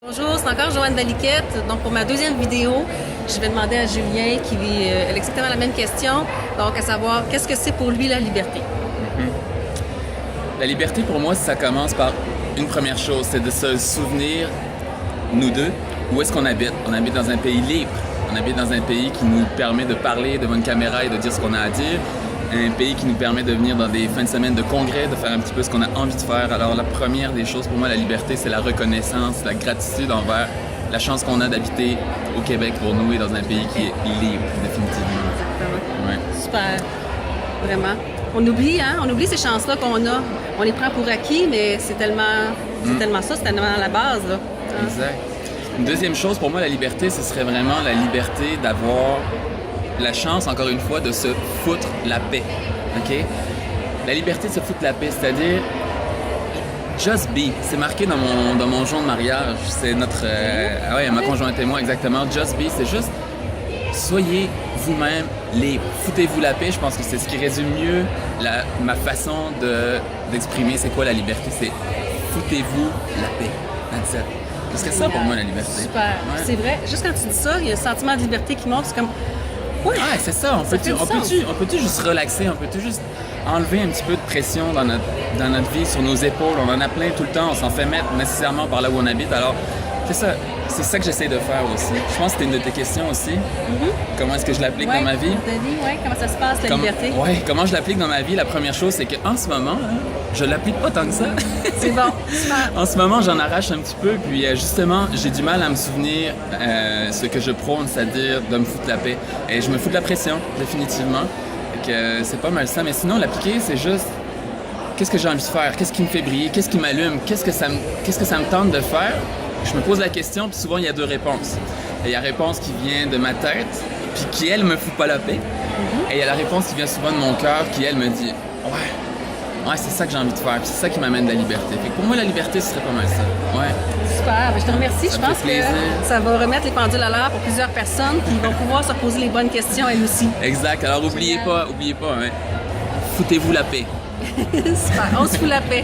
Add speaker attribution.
Speaker 1: Bonjour, c'est encore Joanne Valiquette. Donc, pour ma deuxième vidéo, je vais demander à Julien qui a exactement la même question. Donc, à savoir, qu'est-ce que c'est pour lui la liberté?
Speaker 2: La liberté, pour moi, ça commence par une première chose, c'est de se souvenir, nous deux, où est-ce qu'on habite. On habite dans un pays libre. On habite dans un pays qui nous permet de parler devant une caméra et de dire ce qu'on a à dire. Un pays qui nous permet de venir dans des fins de semaine de congrès, de faire un petit peu ce qu'on a envie de faire. Alors la première des choses pour moi, la liberté, c'est la reconnaissance, la gratitude envers la chance qu'on a d'habiter au Québec pour nous et dans un pays qui est libre, définitivement.
Speaker 1: Exactement.
Speaker 2: Ouais.
Speaker 1: Super. Vraiment. On oublie ces chances-là qu'on a. On les prend pour acquis, mais c'est tellement ça, c'est tellement la base, là. Hein?
Speaker 2: Exact. Une deuxième chose, pour moi, la liberté, ce serait vraiment la liberté d'avoir la chance, encore une fois, de se foutre la paix. OK? La liberté de se foutre la paix, c'est-à-dire just be. C'est marqué dans mon jour de mariage. C'est notre... ma conjointe et moi, exactement. Just be, c'est juste soyez vous-même libre. Foutez-vous la paix. Je pense que c'est ce qui résume mieux ma façon d'exprimer c'est quoi la liberté. C'est foutez-vous la paix. That's it. Parce que c'est ça pour moi la liberté.
Speaker 1: Super.
Speaker 2: Ouais.
Speaker 1: C'est vrai. Juste quand tu dis ça, il y a un sentiment de liberté qui monte. C'est comme...
Speaker 2: Ouais, c'est ça. On peut-tu juste relaxer? On peut-tu juste enlever un petit peu de pression dans notre vie, sur nos épaules? On en a plein tout le temps. On s'en fait mettre nécessairement par là où on habite. Alors, c'est ça que j'essaie de faire aussi. Je pense que c'était une de tes questions aussi. Comment est-ce que je l'applique dans ma vie?
Speaker 1: Comment ça se passe, la liberté?
Speaker 2: Oui, comment je l'applique dans ma vie? La première chose, c'est qu'en ce moment, je l'applique pas tant que ça.
Speaker 1: C'est bon, super.
Speaker 2: En ce moment, j'en arrache un petit peu, puis justement, j'ai du mal à me souvenir ce que je prône, c'est-à-dire de me foutre la paix. Et je me fous de la pression, définitivement. Et que c'est pas mal ça. Mais sinon, l'appliquer, c'est juste qu'est-ce que j'ai envie de faire? Qu'est-ce qui me fait briller? Qu'est-ce qui m'allume? Qu'est-ce que ça me tente de faire? Je me pose la question, puis souvent, il y a deux réponses. Et il y a la réponse qui vient de ma tête, puis qui, elle, me fout pas la paix. Et il y a la réponse qui vient souvent de mon cœur, qui, elle, me dit ouais, c'est ça que j'ai envie de faire, puis c'est ça qui m'amène de la liberté. Fait que pour moi, la liberté, ce serait pas mal ça. Ouais.
Speaker 1: Super, je te remercie.
Speaker 2: Ça
Speaker 1: Je
Speaker 2: me
Speaker 1: pense
Speaker 2: fait plaisir.
Speaker 1: que ça va remettre les pendules à l'heure pour plusieurs personnes qui vont pouvoir se poser les bonnes questions elles aussi.
Speaker 2: Exact. Alors, oubliez pas, foutez-vous la paix.
Speaker 1: Super, on se fout la paix.